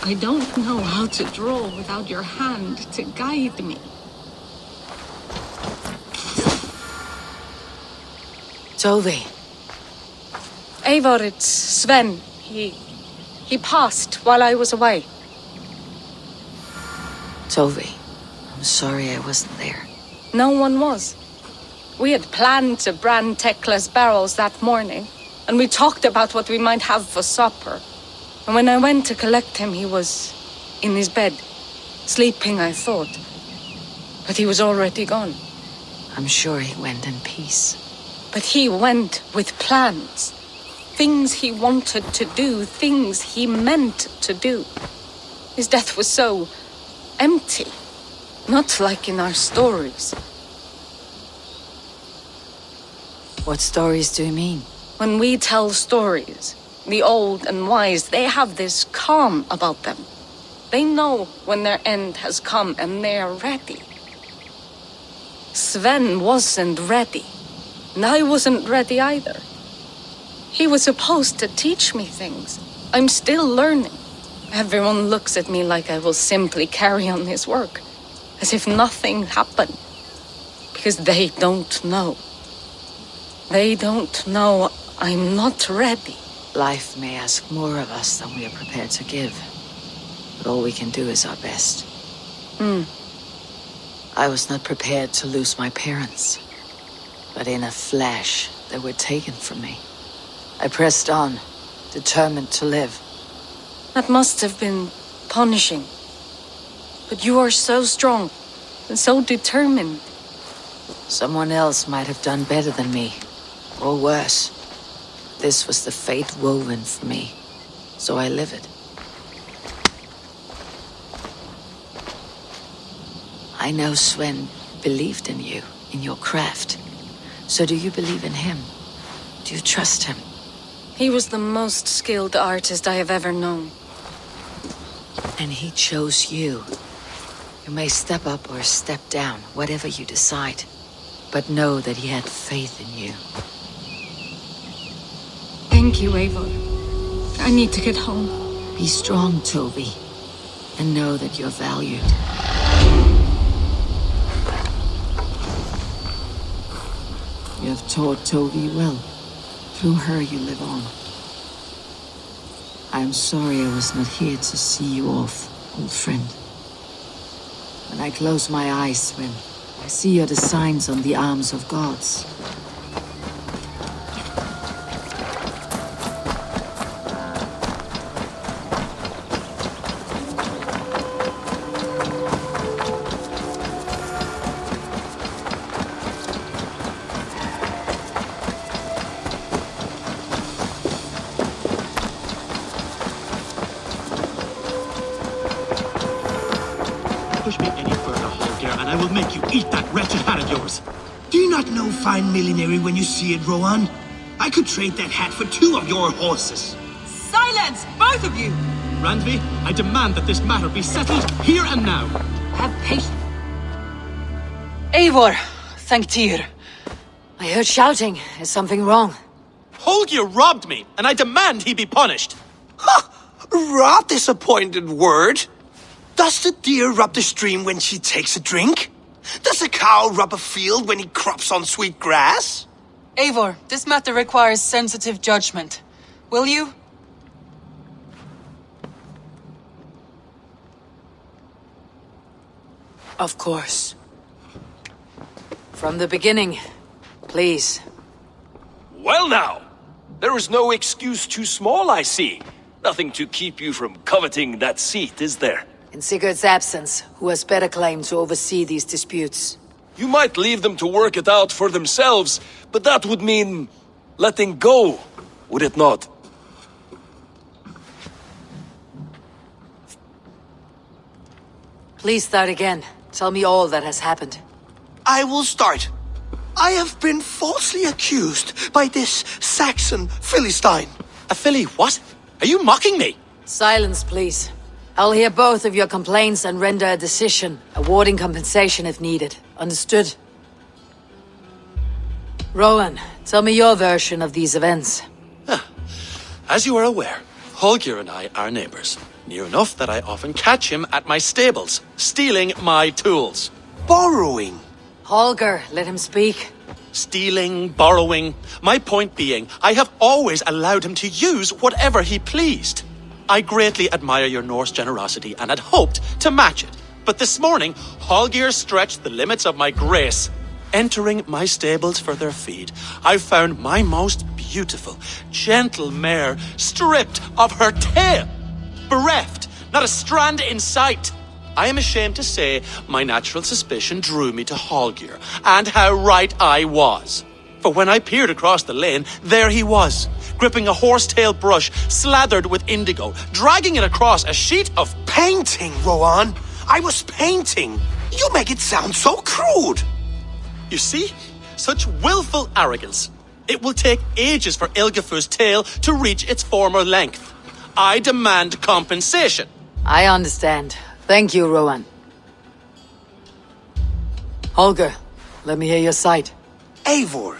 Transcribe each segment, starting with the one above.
I don't know how to draw without your hand to guide me. Tovi. Eivor, it's Sven. He passed while I was away. Tovi, I'm sorry I wasn't there. No one was. We had planned to brand Tekla's barrels that morning, and we talked about what we might have for supper. And when I went to collect him, he was in his bed, sleeping, I thought. But he was already gone. I'm sure he went in peace. But he went with plans. Things he wanted to do, things he meant to do. His death was so empty, not like in our stories. What stories do you mean? When we tell stories, the old and wise, they have this calm about them. They know when their end has come and they're ready. Sven wasn't ready, and I wasn't ready either. He was supposed to teach me things. I'm still learning. Everyone looks at me like I will simply carry on his work, as if nothing happened. Because they don't know. They don't know I'm not ready. Life may ask more of us than we are prepared to give. But all we can do is our best. I was not prepared to lose my parents. But in a flash, they were taken from me. I pressed on, determined to live. That must have been punishing. But you are so strong and so determined. Someone else might have done better than me, or worse. This was the fate woven for me, so I live it. I know Sven believed in you, in your craft. So do you believe in him? Do you trust him? He was the most skilled artist I have ever known. And he chose you. You may step up or step down, whatever you decide. But know that he had faith in you. Thank you, Eivor. I need to get home. Be strong, Tovi. And know that you're valued. You have taught Tovi well. Through her you live on. I am sorry I was not here to see you off, old friend. When I close my eyes, Sven, I see you're the signs on the arms of gods. Push me any further, Gungnir, and I will make you eat that wretched hat of yours. Do you not know fine millinery when you see it, Rohan? I could trade that hat for 2 of your horses. Silence, both of you! Randvi, I demand that this matter be settled here and now. Have patience. Eivor, thank Tyr. I heard shouting. Is something wrong? Holgir robbed me, and I demand he be punished. Ha! Robbed is a pointed word. Does the deer rub the stream when she takes a drink? Does a cow rub a field when he crops on sweet grass? Eivor, this matter requires sensitive judgment. Will you? Of course. From the beginning, please. Well now, there is no excuse too small, I see. Nothing to keep you from coveting that seat, is there? In Sigurd's absence, who has better claim to oversee these disputes? You might leave them to work it out for themselves, but that would mean letting go, would it not? Please start again. Tell me all that has happened. I will start. I have been falsely accused by this Saxon Philistine. A filly what? Are you mocking me? Silence, please. I'll hear both of your complaints and render a decision, awarding compensation if needed. Understood? Rowan, tell me your version of these events. As you are aware, Holger and I are neighbors. Near enough that I often catch him at my stables, stealing my tools. Borrowing. Holger, let him speak. Stealing, borrowing. My point being, I have always allowed him to use whatever he pleased. I greatly admire your Norse generosity and had hoped to match it. But this morning, Holger stretched the limits of my grace. Entering my stables for their feed, I found my most beautiful, gentle mare stripped of her tail. Bereft, not a strand in sight. I am ashamed to say my natural suspicion drew me to Holger, and how right I was. For when I peered across the lane, there he was, gripping a horsetail brush slathered with indigo, dragging it across a sheet of Painting, Rowan. I was painting. You make it sound so crude. You see? Such willful arrogance. It will take ages for Ilgafur's tail to reach its former length. I demand compensation. I understand. Thank you, Rowan. Holger, let me hear your side. Eivor,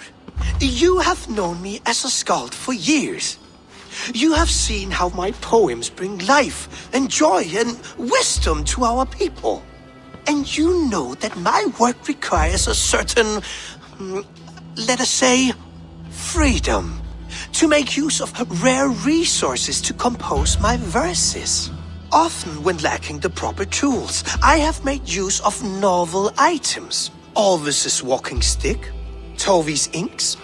you have known me as a skald for years. You have seen how my poems bring life and joy and wisdom to our people. And you know that my work requires a certain, let us say, freedom to make use of rare resources to compose my verses. Often when lacking the proper tools, I have made use of novel items. Alvis's walking stick, Tovi's inks,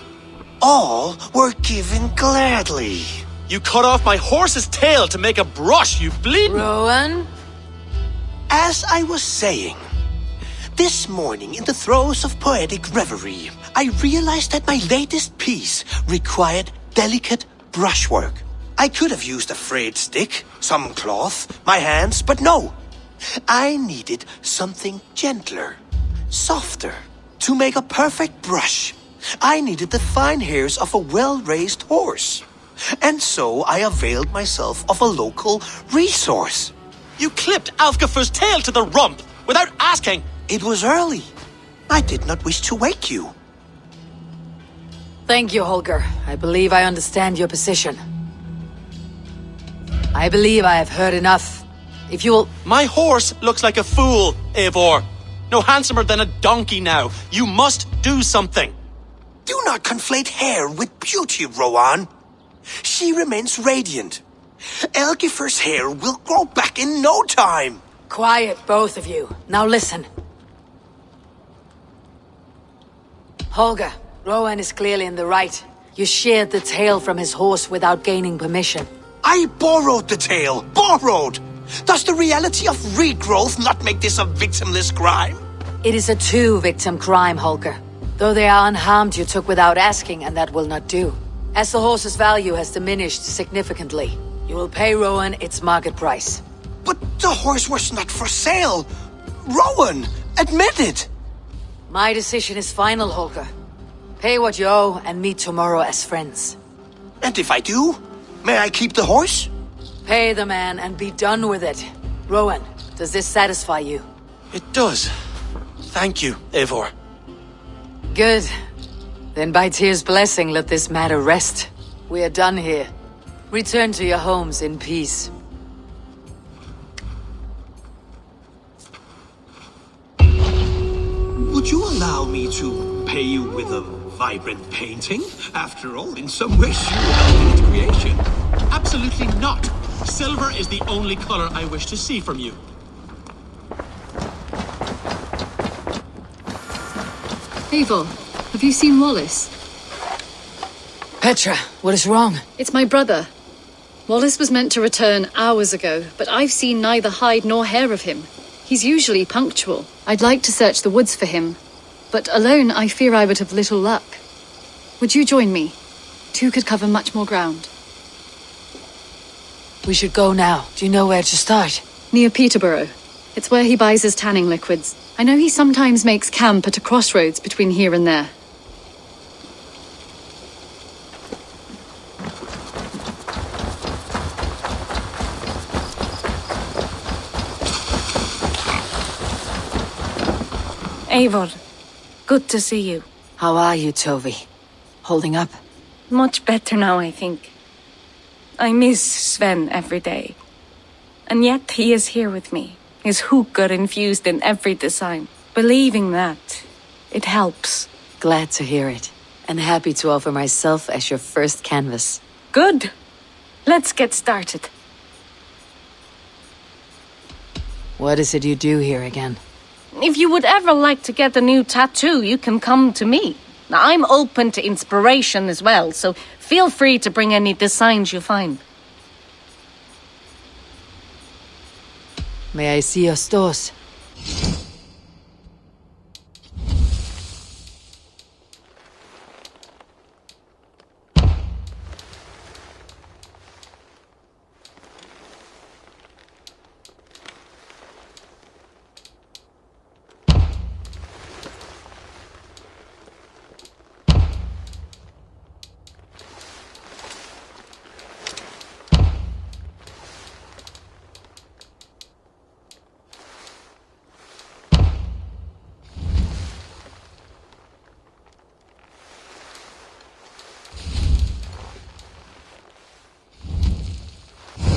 all were given gladly. You cut off my horse's tail to make a brush, you bleeding... Rowan? As I was saying, this morning in the throes of poetic reverie, I realized that my latest piece required delicate brushwork. I could have used a frayed stick, some cloth, my hands, but no. I needed something gentler, softer. To make a perfect brush, I needed the fine hairs of a well-raised horse. And so I availed myself of a local resource. You clipped Alfgafur's tail to the rump without asking. It was early. I did not wish to wake you. Thank you, Holger. I believe I understand your position. I believe I have heard enough. If you will... My horse looks like a fool, Eivor. No handsomer than a donkey now. You must do something. Do not conflate hair with beauty, Rowan. She remains radiant. Elgifur's hair will grow back in no time. Quiet, both of you. Now listen. Holger, Rowan is clearly in the right. You sheared the tail from his horse without gaining permission. I borrowed the tail. Borrowed! Does the reality of regrowth not make this a victimless crime? It is a two-victim crime, Holger. Though they are unharmed, you took without asking, and that will not do. As the horse's value has diminished significantly, you will pay Rowan its market price. But the horse was not for sale. Rowan, admit it. My decision is final, Holger. Pay what you owe and meet tomorrow as friends. And if I do, may I keep the horse? Pay the man and be done with it. Rowan, does this satisfy you? It does. Thank you, Eivor. Good. Then by Tyr's blessing, let this matter rest. We are done here. Return to your homes in peace. Would you allow me to pay you with a vibrant painting? After all, in some ways, you helped its creation. Absolutely not. Silver is the only color I wish to see from you. Eivor, have you seen Wallace? Petra, what is wrong? It's my brother. Wallace was meant to return hours ago, but I've seen neither hide nor hair of him. He's usually punctual. I'd like to search the woods for him, but alone I fear I would have little luck. Would you join me? Two could cover much more ground. We should go now. Do you know where to start? Near Peterborough. It's where he buys his tanning liquids. I know he sometimes makes camp at a crossroads between here and there. Eivor, good to see you. How are you, Tovi? Holding up? Much better now, I think. I miss Sven every day. And yet he is here with me, his hooker infused in every design. Believing that, it helps. Glad to hear it. And happy to offer myself as your first canvas. Good. Let's get started. What is it you do here again? If you would ever like to get a new tattoo, you can come to me. Now, I'm open to inspiration as well, so feel free to bring any designs you find. May I see your stores?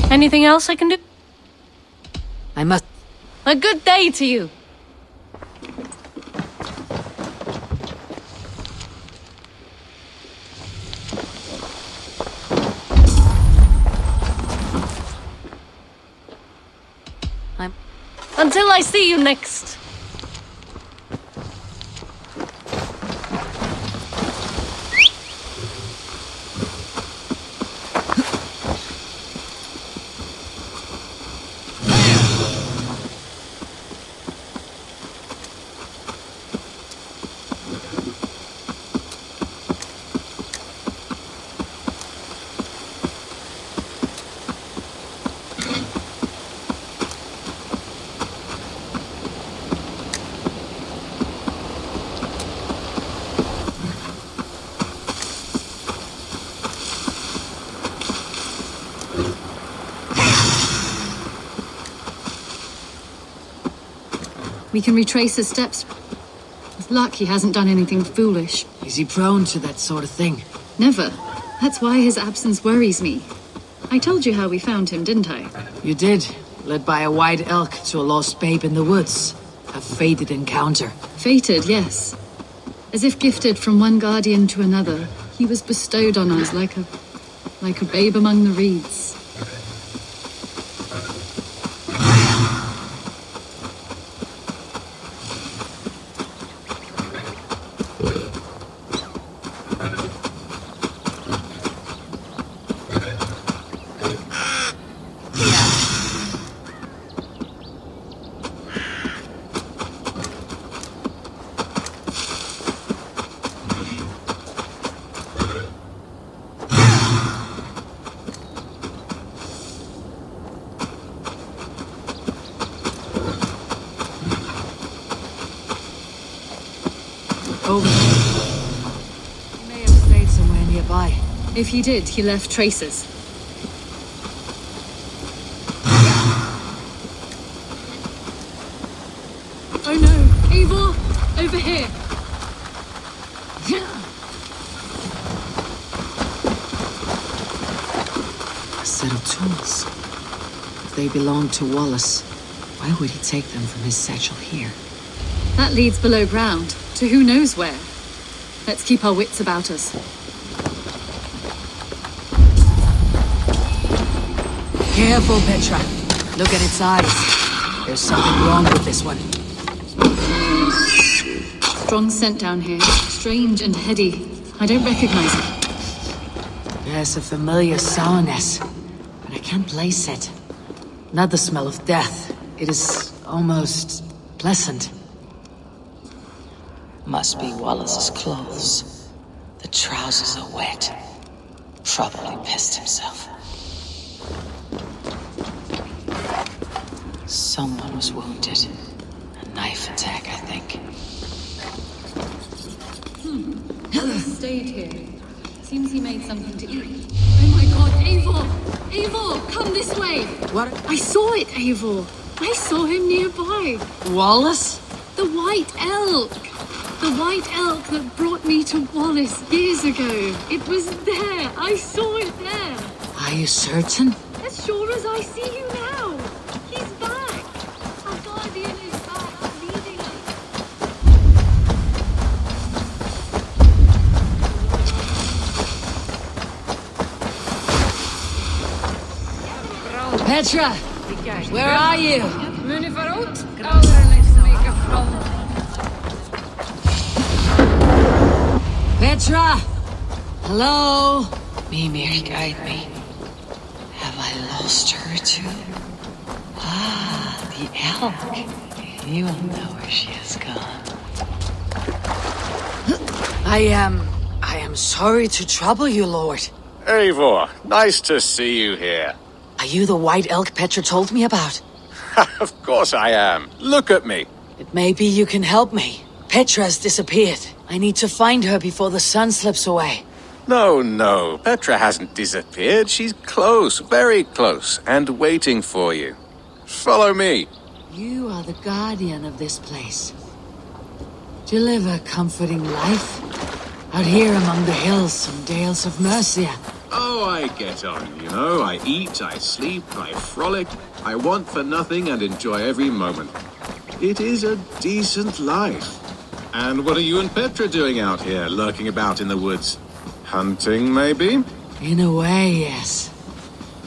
Anything else I can do? I must... A good day to you. Until I see you next. We can retrace his steps. With luck, he hasn't done anything foolish. Is he prone to that sort of thing? Never. That's why his absence worries me. I told you how we found him, didn't I? You did. Led by a white elk to a lost babe in the woods. A fated encounter. Fated, yes. As if gifted from one guardian to another, he was bestowed on us like a babe among the reeds. Over there. He may have stayed somewhere nearby. If he did, he left traces. Oh no! Eivor! Over here! A set of tools. If they belonged to Wallace, why would he take them from his satchel here? That leads below ground, to who knows where. Let's keep our wits about us. Careful, Petra. Look at its eyes. There's something wrong with this one. Strong scent down here. Strange and heady. I don't recognize it. There's a familiar sourness, but I can't place it. Not the smell of death. It is almost pleasant. Must be Wallace's clothes. The trousers are wet. Probably pissed himself. Someone was wounded. A knife attack, I think. Stayed here. Seems he made something to eat. Oh my god, Eivor! Eivor, come this way! What? I saw it, Eivor! I saw him nearby! Wallace? The white elk! The white elk that brought me to Wallace years ago. It was there. I saw it there. Are you certain? As sure as I see you now. He's back. Our guardian is back, leading us. Petra! Where are you? Petra! Hello? Mimir, guide me. Have I lost her too? Ah, the elk. You will know where she has gone. I am sorry to trouble you, Lord. Eivor, nice to see you here. Are you the white elk Petra told me about? Of course I am. Look at me. It may be you can help me. Petra has disappeared. I need to find her before the sun slips away. No, Petra hasn't disappeared. She's close, very close, and waiting for you. Follow me. You are the guardian of this place. Do you live a comforting life? Out here among the hills and dales of Mercia. Oh, I get on, you know. I eat, I sleep, I frolic. I want for nothing and enjoy every moment. It is a decent life. And what are you and Petra doing out here, lurking about in the woods? Hunting, maybe? In a way, yes.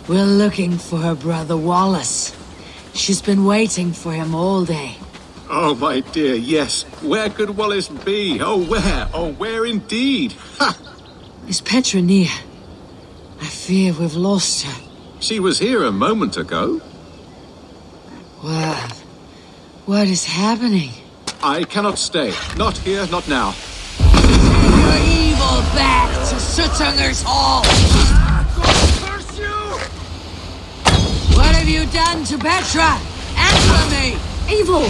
We're looking for her brother Wallace. She's been waiting for him all day. Oh, my dear, yes. Where could Wallace be? Oh, where? Oh, where indeed? Ha! Is Petra near? I fear we've lost her. She was here a moment ago. What is happening? I cannot stay. Not here, not now. Your evil back to Sutunger's Hall! Curse you! What have you done to Petra? Answer me! Evil!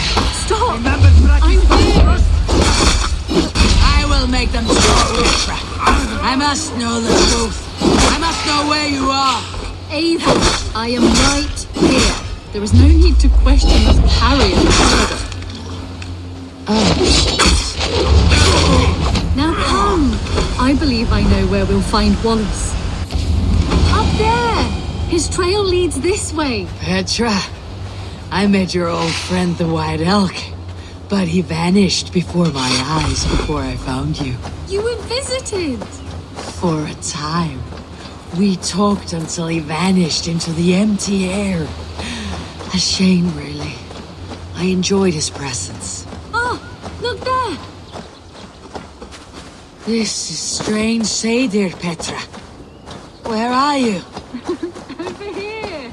Stop! Remember I'm here! I will make them stop, Petra. I must know the truth. I must know where you are. Evil! I am right here. There is no need to question this carrion further. Now come! I believe I know where we'll find Wallace. Up there! His trail leads this way. Petra, I met your old friend the White Elk, but he vanished before my eyes before I found you. You were visited! For a time. We talked until he vanished into the empty air. A shame, really. I enjoyed his presence. Oh, look there! This is strange, say, dear Petra. Where are you? Over here!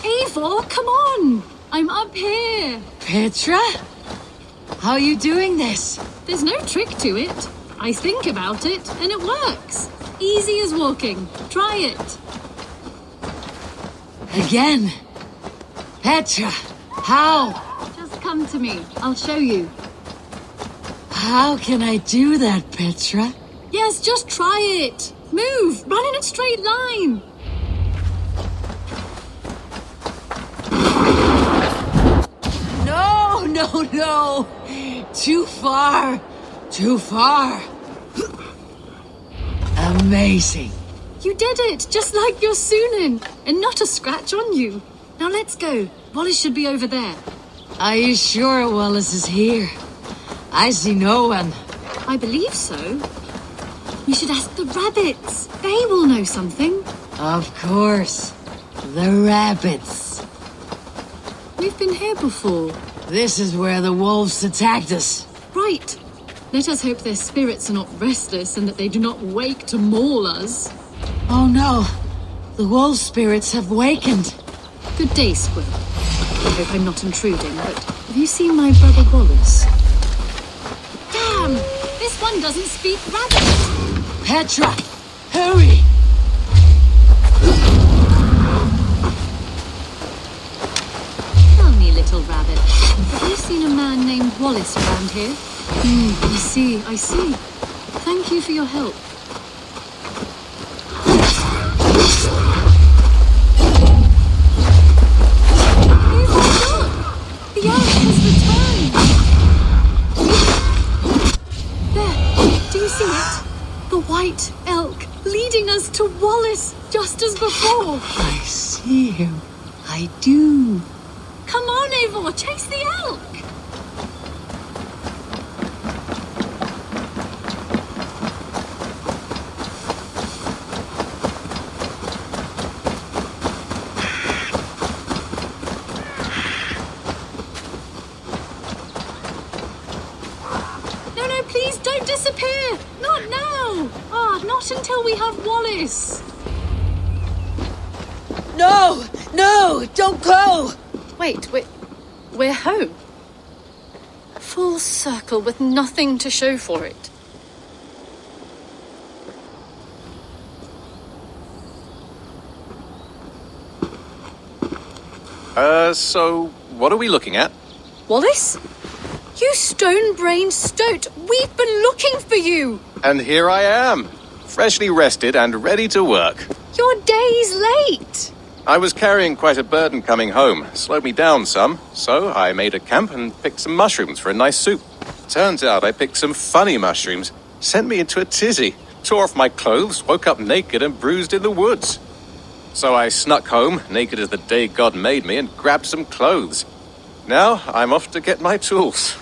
Eivor, come on! I'm up here! Petra? How are you doing this? There's no trick to it. I think about it, and it works. Easy as walking. Try it. Again? Petra, how? Just come to me. I'll show you. How can I do that, Petra? Yes, just try it. Move. Run in a straight line. No. Too far. Too far. Amazing. You did it, just like your Sunan, and not a scratch on you. Now let's go. Wallace should be over there. Are you sure Wallace is here? I see no one. I believe so. We should ask the rabbits. They will know something. Of course. The rabbits. We've been here before. This is where the wolves attacked us. Right. Let us hope their spirits are not restless and that they do not wake to maul us. Oh no. The wolf spirits have wakened. Good day, Squill. I hope I'm not intruding, but have you seen my brother Wallace? Damn! This one doesn't speak rabbit! Petra! Hurry! Tell me, little rabbit, have you seen a man named Wallace around here? I see. Thank you for your help. The elf has returned! There! Do you see it? The white Wallace, just as before. I see him. I do. Come on, Eivor, chase the elk. No, please don't disappear. Not now. Not until we have Wallace. No, don't go! Wait, we're home. Full circle with nothing to show for it. So what are we looking at? Wallace? You stone-brained stoat! We've been looking for you! And here I am, freshly rested and ready to work. You're days late! I was carrying quite a burden coming home, slowed me down some, so I made a camp and picked some mushrooms for a nice soup. Turns out I picked some funny mushrooms, sent me into a tizzy, tore off my clothes, woke up naked and bruised in the woods. So I snuck home, naked as the day God made me, and grabbed some clothes. Now I'm off to get my tools.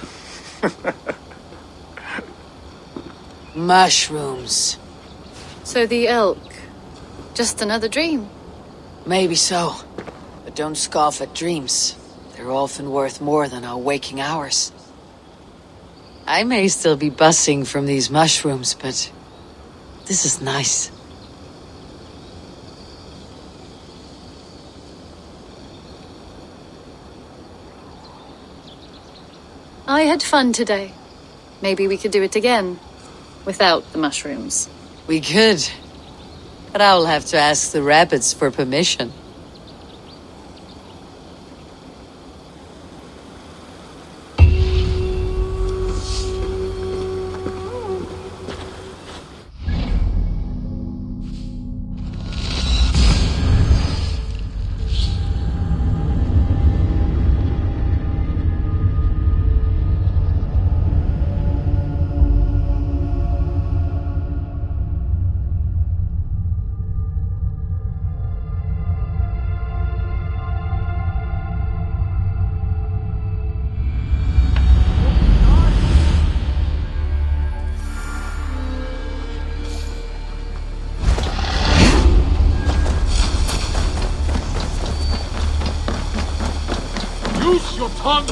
Mushrooms. So the elk, just another dream. Maybe so. But don't scoff at dreams. They're often worth more than our waking hours. I may still be buzzing from these mushrooms, but this is nice. I had fun today. Maybe we could do it again, without the mushrooms. We could. But I'll have to ask the rabbits for permission. Use your tongue!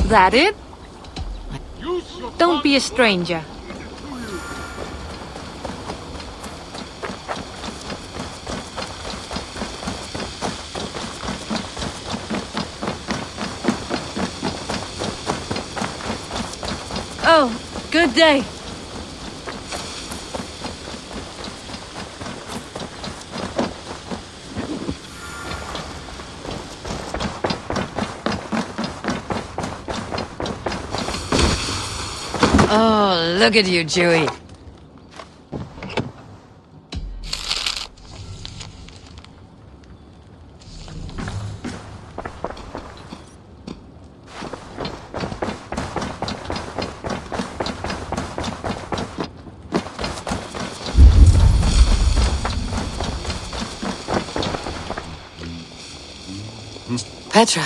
That it? Don't be a stranger. Oh, good day. Oh, look at you, Chewie. Petra,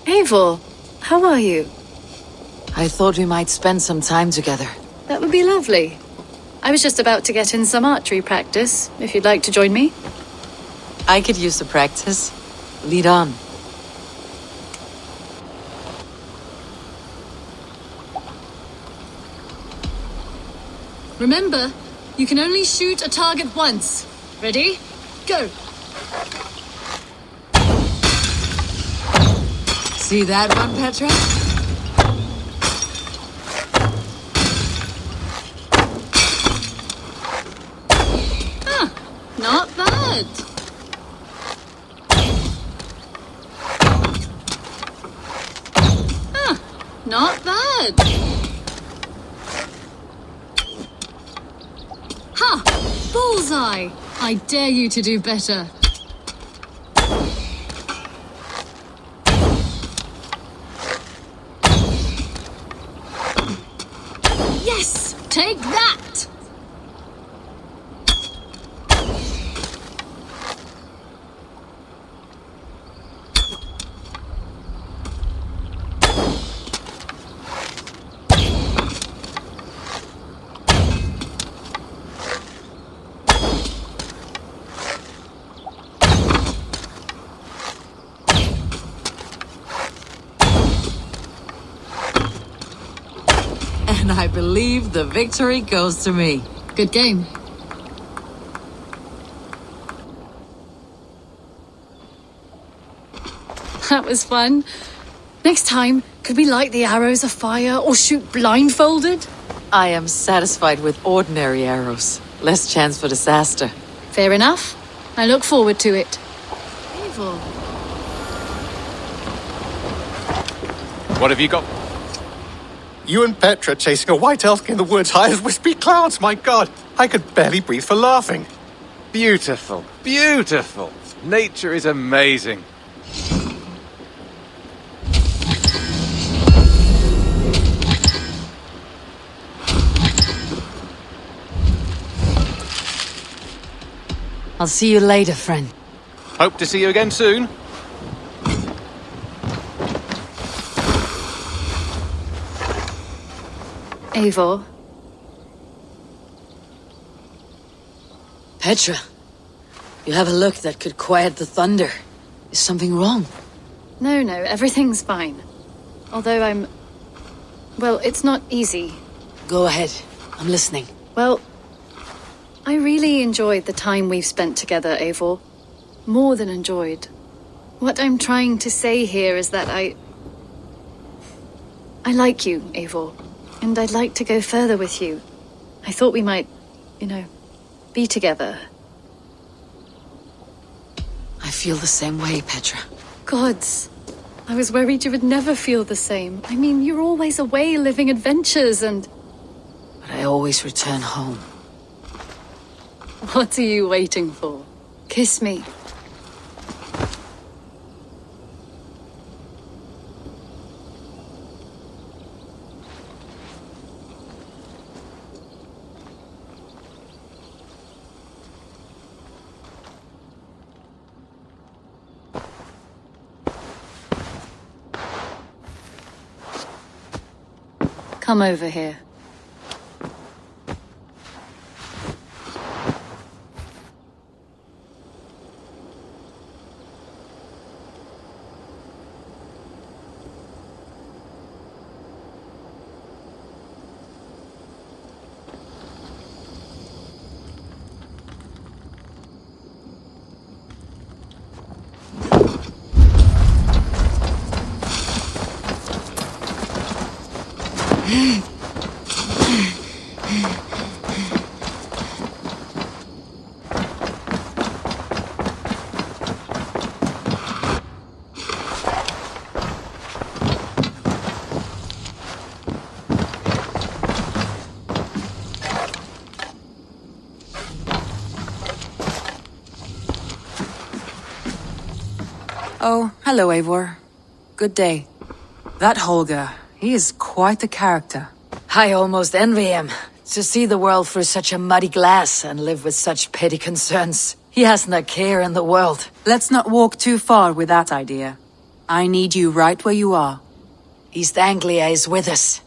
Eivor, how are you? I thought we might spend some time together. That would be lovely. I was just about to get in some archery practice, if you'd like to join me. I could use the practice. Lead on. Remember, you can only shoot a target once. Ready? Go! See that one, Petra? Not bad. Not bad. Bullseye! I dare you to do better. Yes! Take that! And I believe the victory goes to me. Good game. That was fun. Next time, could we light the arrows afire or shoot blindfolded? I am satisfied with ordinary arrows. Less chance for disaster. Fair enough. I look forward to it. Evil. What have you got? You and Petra chasing a white elk in the woods high as wispy clouds, my god! I could barely breathe for laughing. Beautiful, beautiful. Nature is amazing. I'll see you later, friend. Hope to see you again soon. Eivor. Petra, you have a look that could quiet the thunder. Is something wrong? No, everything's fine. Although well, it's not easy. Go ahead. I'm listening. Well, I really enjoyed the time we've spent together, Eivor. More than enjoyed. What I'm trying to say here is that I like you, Eivor. And I'd like to go further with you. I thought we might, be together. I feel the same way, Petra. Gods. I was worried you would never feel the same. I mean, you're always away living adventures and... But I always return home. What are you waiting for? Kiss me. Come over here. Oh, hello, Eivor. Good day. That Holger, he is quite the character. I almost envy him. To see the world through such a muddy glass and live with such petty concerns. He hasn't a care in the world. Let's not walk too far with that idea. I need you right where you are. East Anglia is with us.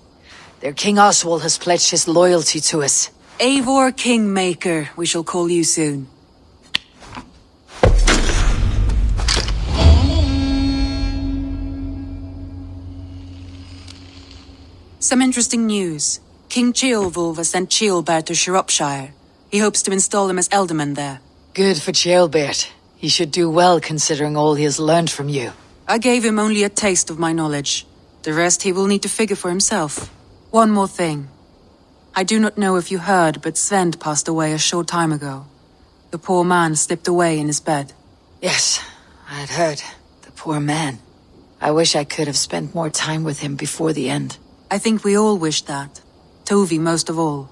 Their King Oswald has pledged his loyalty to us. Eivor Kingmaker, we shall call you soon. Some interesting news. King Ceolwulf has sent Ceolbert to Shropshire. He hopes to install him as Elderman there. Good for Ceolbert. He should do well considering all he has learned from you. I gave him only a taste of my knowledge. The rest he will need to figure for himself. One more thing. I do not know if you heard, but Sven passed away a short time ago. The poor man slipped away in his bed. Yes, I had heard. The poor man. I wish I could have spent more time with him before the end. I think we all wish that. Tovi most of all.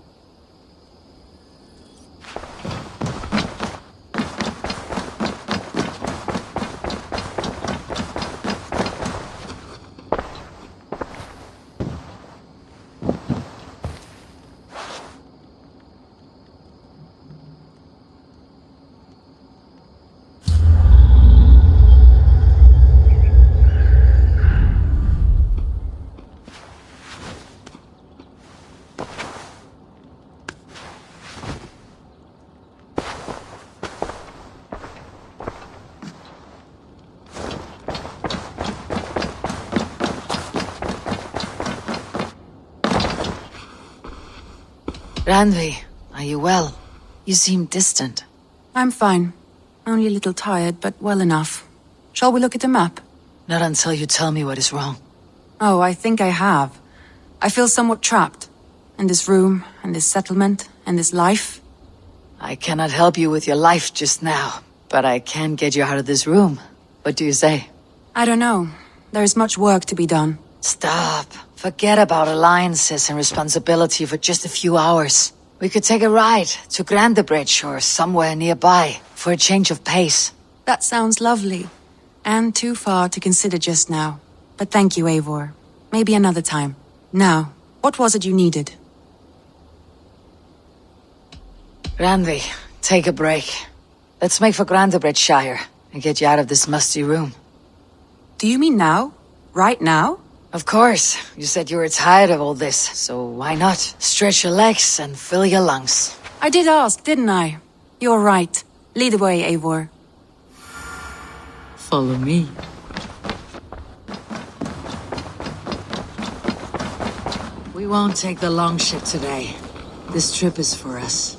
Randvi, are you well? You seem distant. I'm fine. Only a little tired, but well enough. Shall we look at the map? Not until you tell me what is wrong. Oh, I think I have. I feel somewhat trapped. In this room, and this settlement, and this life. I cannot help you with your life just now, but I can get you out of this room. What do you say? I don't know. There is much work to be done. Stop. Forget about alliances and responsibility for just a few hours. We could take a ride to Grandebridge or somewhere nearby for a change of pace. That sounds lovely. And too far to consider just now. But thank you, Eivor. Maybe another time. Now, what was it you needed? Randvi, take a break. Let's make for Grandebridge Shire and get you out of this musty room. Do you mean now? Right now? Of course. You said you were tired of all this, so why not? Stretch your legs and fill your lungs. I did ask, didn't I? You're right. Lead the way, Eivor. Follow me. We won't take the long ship today. This trip is for us.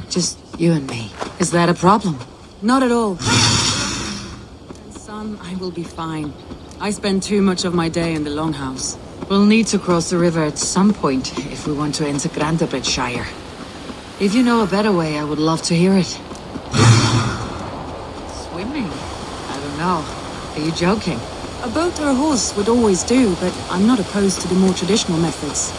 Just you and me. Is that a problem? Not at all. Son, I will be fine. I spend too much of my day in the Longhouse. We'll need to cross the river at some point if we want to enter Grandebridge Shire. If you know a better way, I would love to hear it. Swimming? I don't know. Are you joking? A boat or a horse would always do, but I'm not opposed to the more traditional methods.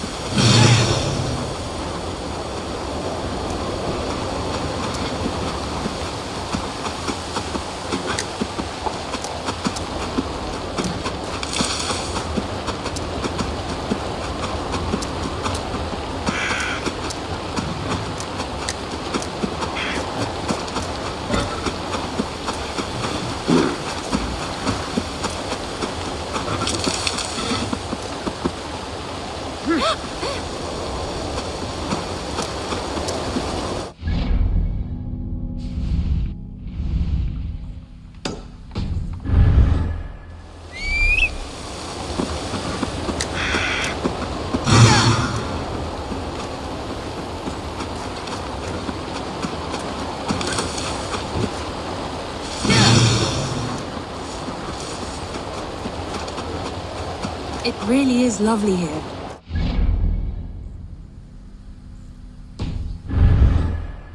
It really is lovely here.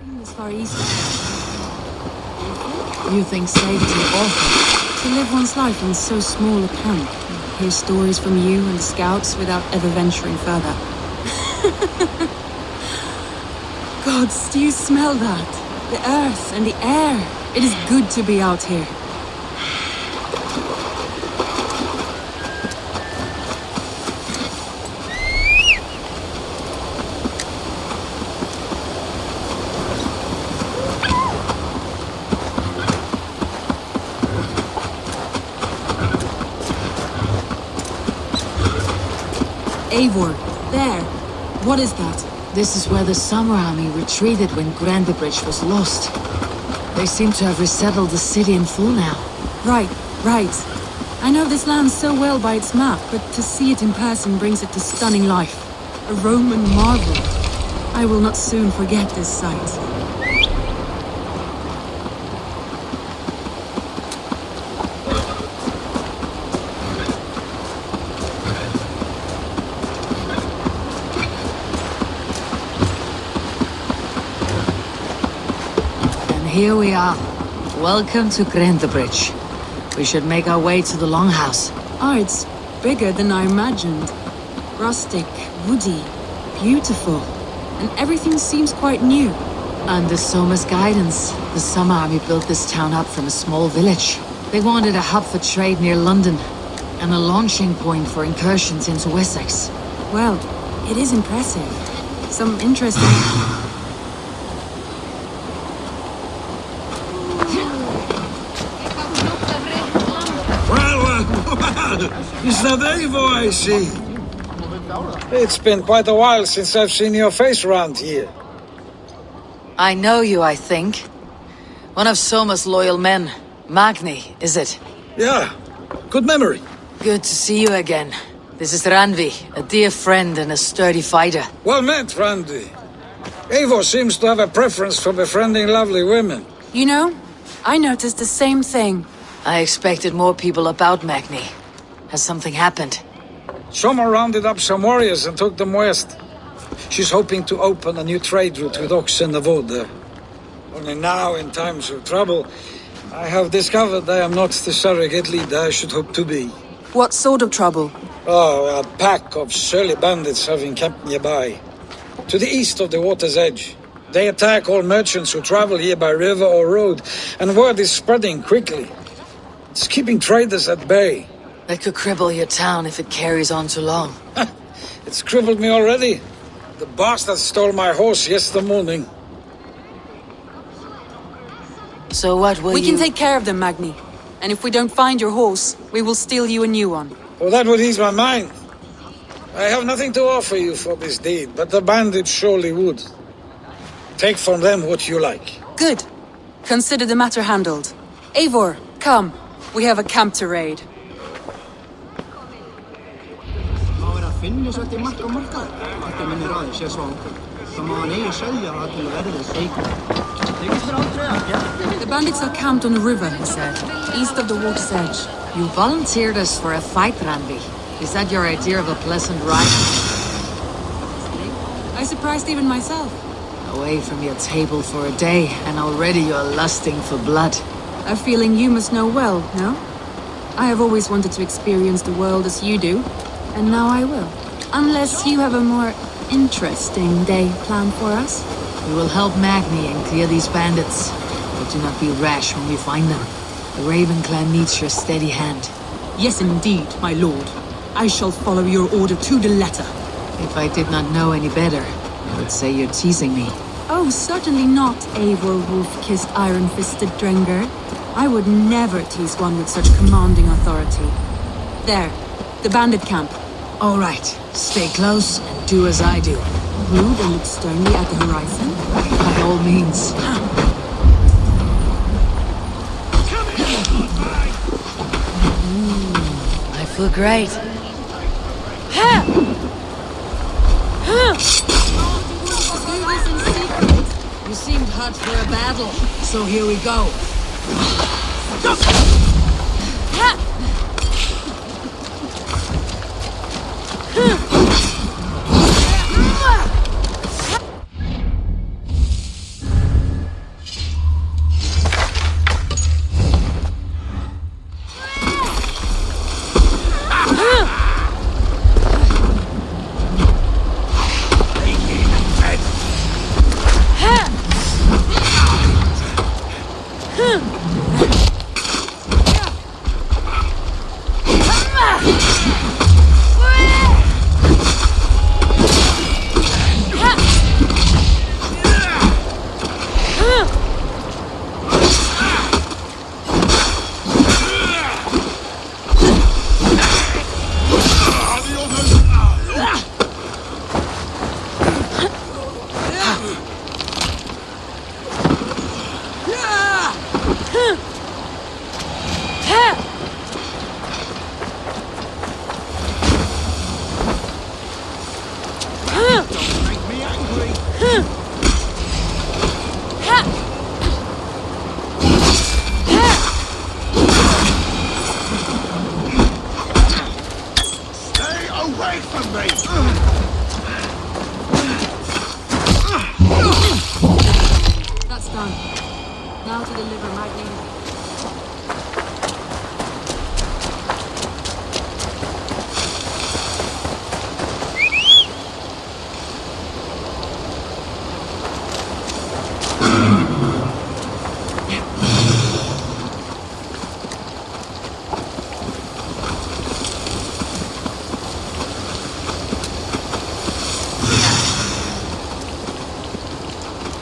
In this far east. You think safety awful? To live one's life in so small a camp. Hear stories from you and the scouts without ever venturing further. Gods, do you smell that? The earth and the air. It is good to be out here. Eivor, there. What is that? This is where the Summer Army retreated when Grandebridge was lost. They seem to have resettled the city in full now. Right. I know this land so well by its map, but to see it in person brings it to stunning life. A Roman marvel. I will not soon forget this sight. Here we are. Welcome to Grandebridge. We should make our way to the Longhouse. Oh, it's bigger than I imagined. Rustic, woody, beautiful. And everything seems quite new. Under Soma's guidance, the Summer Army built this town up from a small village. They wanted a hub for trade near London, and a launching point for incursions into Wessex. Well, it is impressive. Some interesting... Is that Eivor I see? It's been quite a while since I've seen your face around here. I know you, I think. One of Soma's loyal men. Magni, is it? Yeah, good memory. Good to see you again. This is Randvi, a dear friend and a sturdy fighter. Well met, Randvi. Eivor seems to have a preference for befriending lovely women. You know, I noticed the same thing. I expected more people about Magni. Has something happened? Someone rounded up some warriors and took them west. She's hoping to open a new trade route with oxen and wood there. Only now, in times of trouble, I have discovered I am not the surrogate leader I should hope to be. What sort of trouble? Oh, a pack of surly bandits have encamped nearby, to the east of the water's edge. They attack all merchants who travel here by river or road, and word is spreading quickly. It's keeping traders at bay. That could cripple your town if it carries on too long. It's crippled me already. The bastard stole my horse yesterday morning. So what will We can take care of them, Magni. And if we don't find your horse, we will steal you a new one. Oh, that would ease my mind. I have nothing to offer you for this deed, but the bandits surely would. Take from them what you like. Good. Consider the matter handled. Eivor, come. We have a camp to raid. The bandits are camped on the river, he said, east of the water's edge. You volunteered us for a fight, Randvi. Is that your idea of a pleasant ride? I surprised even myself. Away from your table for a day, and already you're lusting for blood. A feeling you must know well, no? I have always wanted to experience the world as you do, and now I will. Unless you have a more interesting day planned for us. We will help Magni and clear these bandits, but do not be rash when we find them. The Raven clan needs your steady hand. Yes, indeed, my lord. I shall follow your order to the letter. If I did not know any better, I would say you're teasing me. Oh, certainly not, Eivor wolf-kissed iron-fisted Drenger. I would never tease one with such commanding authority. There, the bandit camp. All right, stay close and do as I do. Rude and look sternly at the horizon. By all means. I feel great. You seemed hot for a battle, so here we go. That's done. Now to deliver Magni.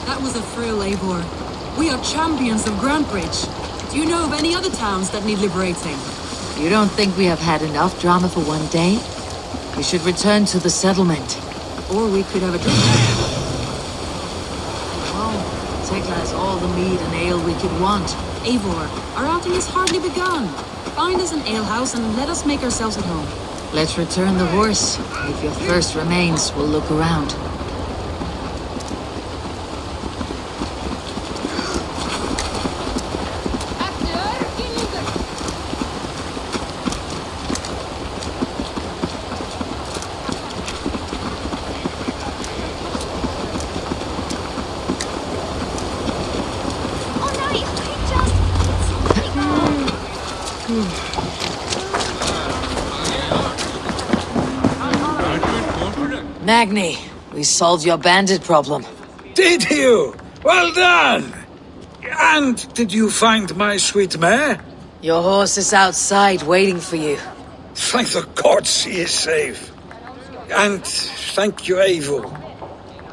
That was a thrill, Eivor. We are champions of Grantbridge. Do you know of any other towns that need liberating? You don't think we have had enough drama for one day? We should return to the settlement. Or we could have a drink. Well, Tekla has all the mead and ale we could want. Eivor, our outing has hardly begun. Find us an alehouse and let us make ourselves at home. Let's return the horse. If your thirst remains, we'll look around. Magni, we solved your bandit problem. Did you? Well done! And did you find my sweet mare? Your horse is outside waiting for you. Thank the gods she is safe. And thank you, Eivor.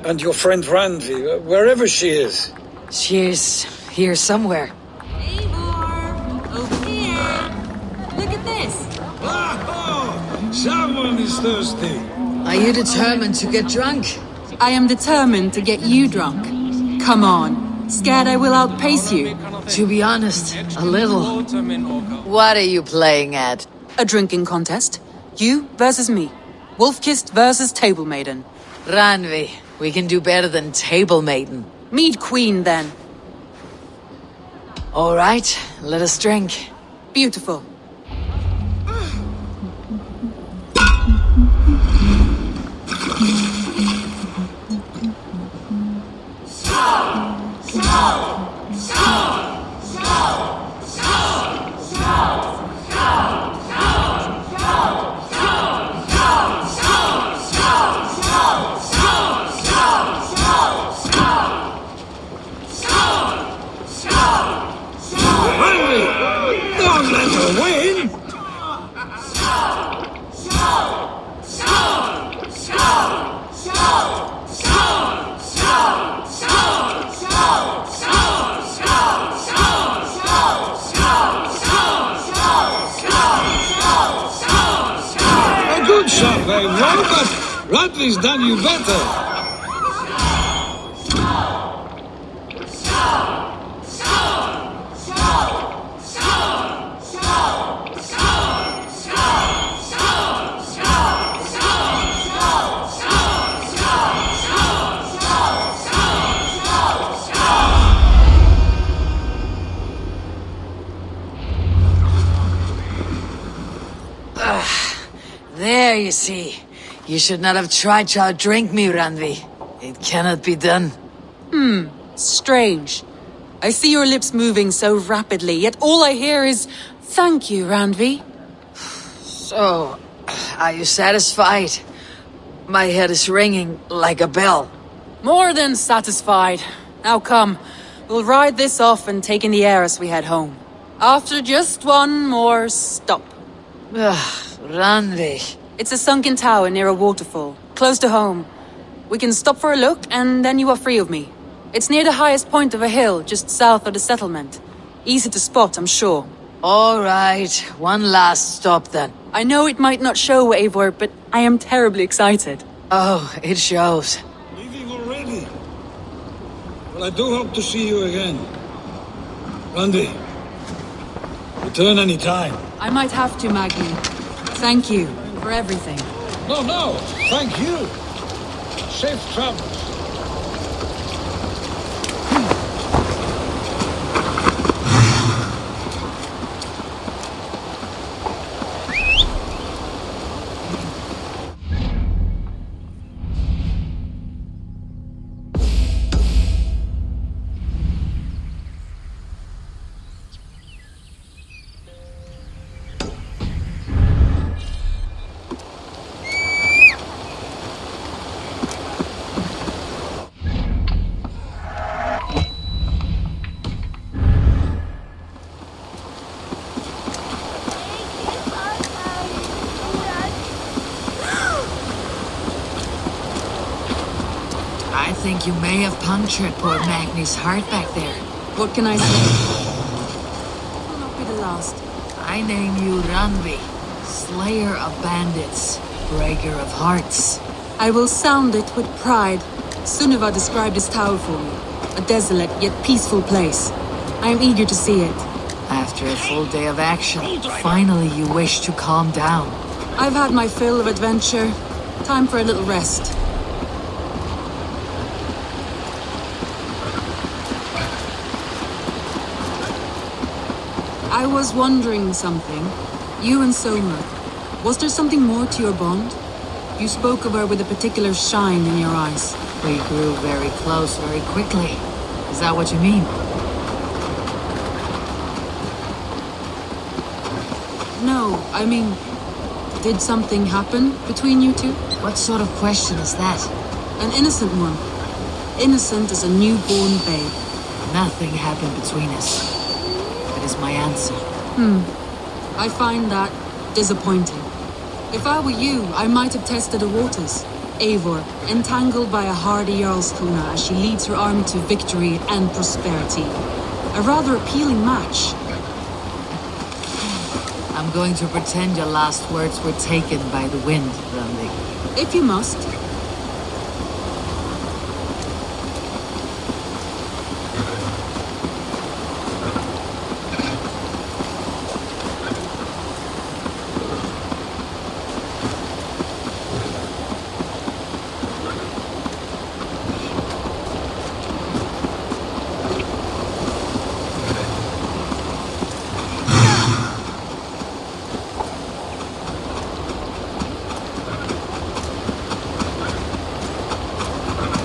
And your friend Randvi, wherever she is. She's here somewhere. Eivor! Over here! Look at this! Oh, someone is thirsty. Are you determined to get drunk? I am determined to get you drunk. Come on. Scared I will outpace you? To be honest, a little. What are you playing at? A drinking contest. You versus me. Wolf-kissed versus table maiden. Randvi, we can do better than table maiden. Mead queen, then. All right, let us drink. Beautiful. Don't let her win! A good shot, Eivor, but Randvi's done you better. There, you see. You should not have tried to outdrink me, Randvi. It cannot be done. Strange. I see your lips moving so rapidly, yet all I hear is, "Thank you, Randvi." So, are you satisfied? My head is ringing like a bell. More than satisfied. Now come, we'll ride this off and take in the air as we head home. After just one more stop. Randvi. It's a sunken tower near a waterfall, close to home. We can stop for a look, and then you are free of me. It's near the highest point of a hill, just south of the settlement. Easy to spot, I'm sure. All right, one last stop then. I know it might not show, Eivor, but I am terribly excited. Oh, it shows. Leaving already? Well, I do hope to see you again. Randvi, return any time. I might have to, Magni. Thank you for everything. No, thank you. Safe travels. I think you may have punctured poor Magni's heart back there. What can I say? Will not be the last. I name you Randvi, slayer of bandits, breaker of hearts. I will sound it with pride. Sunniva described this tower for me. A desolate yet peaceful place. I am eager to see it. After a full day of action, finally you wish to calm down. I've had my fill of adventure. Time for a little rest. I was wondering something. You and Soma. Was there something more to your bond? You spoke of her with a particular shine in your eyes. We grew very close very quickly. Is that what you mean? know. I mean, did something happen between you two? What sort of question is that? An innocent one. Innocent as a newborn babe. Nothing happened between us. That is my answer. I find that disappointing. If I were you, I might have tested the waters. Eivor, entangled by a hardy Jarlskona as she leads her army to victory and prosperity. A rather appealing match. I'm going to pretend your last words were taken by the wind, Randvi. If you must.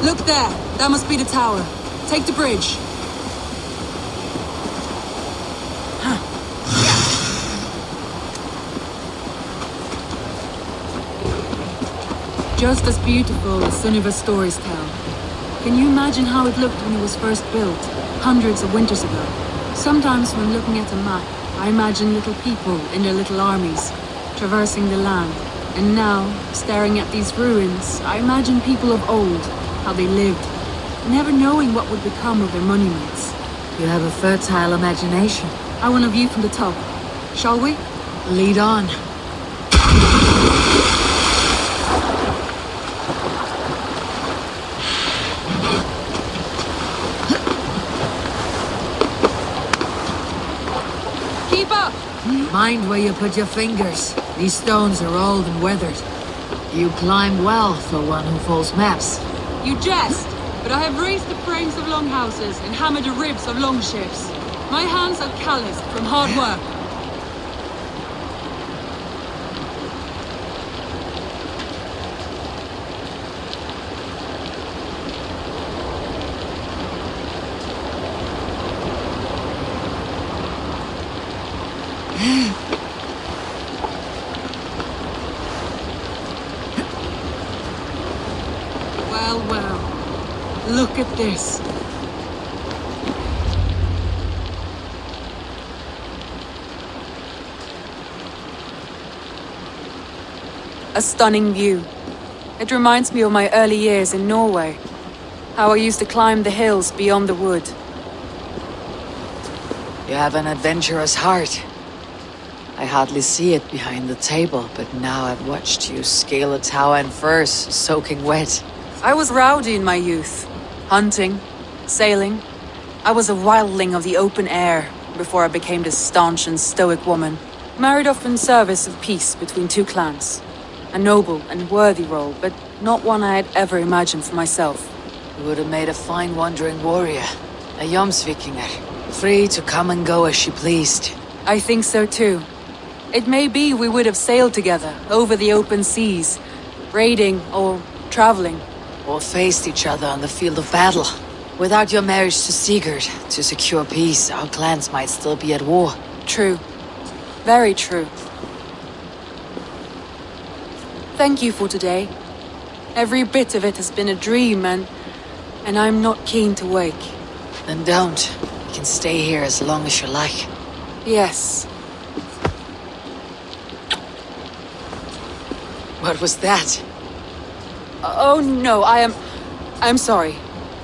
Look there! That must be the tower. Take the bridge. Just as beautiful as Sunniva's stories tell. Can you imagine how it looked when it was first built, hundreds of winters ago? Sometimes when looking at a map, I imagine little people in their little armies, traversing the land. And now, staring at these ruins, I imagine people of old, how they lived, never knowing what would become of their monuments. You have a fertile imagination. I want a view from the top. Shall we? Lead on. Keep up! Mind where you put your fingers. These stones are old and weathered. You climb well for one who folds maps. You jest, but I have raised the frames of longhouses and hammered the ribs of longships. My hands are calloused from hard work. Well, look at this. A stunning view. It reminds me of my early years in Norway. How I used to climb the hills beyond the wood. You have an adventurous heart. I hardly see it behind the table, but now I've watched you scale a tower in furs, soaking wet. I was rowdy in my youth. Hunting, sailing. I was a wildling of the open air before I became this staunch and stoic woman. Married off in service of peace between two clans. A noble and worthy role, but not one I had ever imagined for myself. You would have made a fine wandering warrior. A Jomsvikinger. Free to come and go as she pleased. I think so too. It may be we would have sailed together over the open seas, raiding or traveling. Or faced each other on the field of battle. Without your marriage to Sigurd, to secure peace, our clans might still be at war. True. Very true. Thank you for today. Every bit of it has been a dream, and I'm not keen to wake. Then don't. You can stay here as long as you like. Yes. What was that? Oh no, I'm sorry.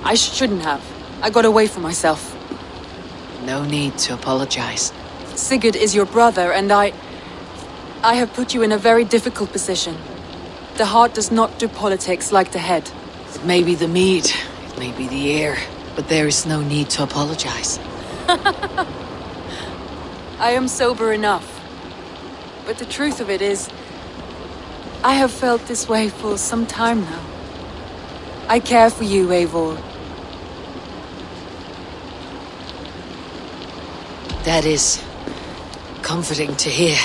I shouldn't have. I got away from myself. No need to apologize. Sigurd is your brother, and I have put you in a very difficult position. The heart does not do politics like the head. It may be the mead, it may be the air, but there is no need to apologize. I am sober enough. But the truth of it is, I have felt this way for some time now. I care for you, Eivor. That is comforting to hear.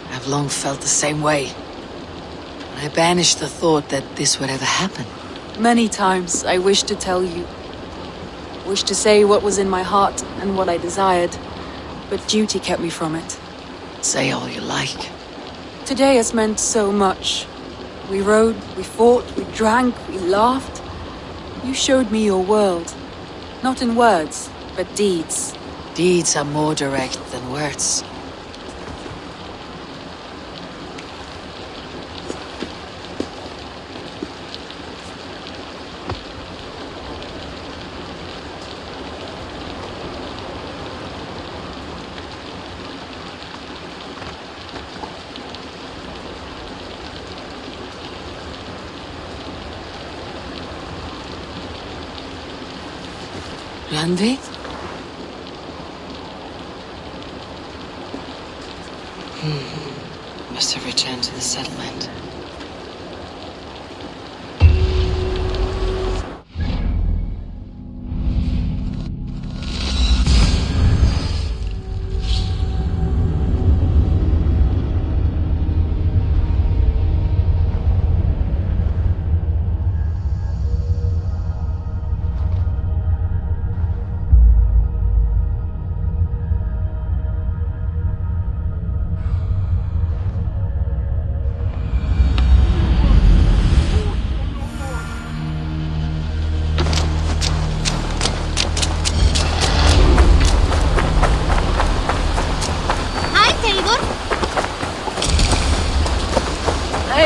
I've long felt the same way. I banished the thought that this would ever happen. Many times I wished to tell you. Wished to say what was in my heart and what I desired, but duty kept me from it. Say all you like. Today has meant so much. We rode, we fought, we drank, we laughed. You showed me your world. Not in words, but deeds. Deeds are more direct than words. Randvi? Must have returned to the settlement.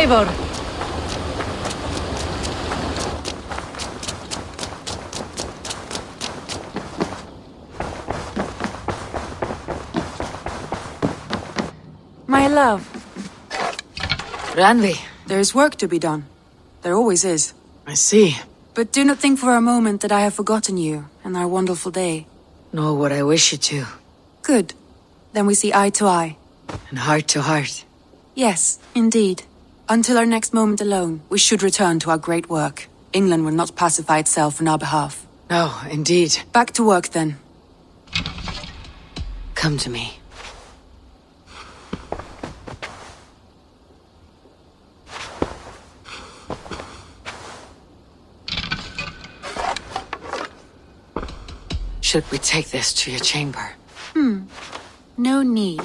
Eivor! My love, Randvi, there is work to be done. There always is. I see. But do not think for a moment that I have forgotten you and our wonderful day. Nor would I wish you to. Good. Then we see eye to eye. And heart to heart. Yes, indeed. Until our next moment alone, we should return to our great work. England will not pacify itself on our behalf. No, indeed. Back to work then. Come to me. Should we take this to your chamber? No need.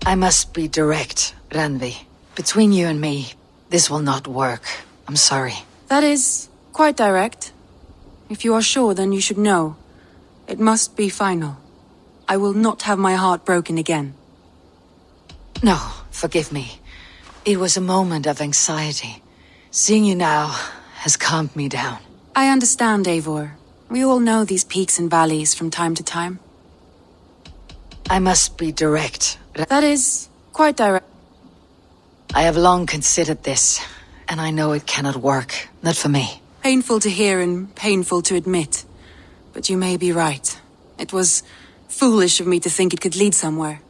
I must be direct, Randvi. Between you and me, this will not work. I'm sorry. That is quite direct. If you are sure, then you should know. It must be final. I will not have my heart broken again. No, forgive me. It was a moment of anxiety. Seeing you now has calmed me down. I understand, Eivor. We all know these peaks and valleys from time to time. I must be direct. That is quite direct. I have long considered this, and I know it cannot work. Not for me. Painful to hear and painful to admit. But you may be right. It was foolish of me to think it could lead somewhere.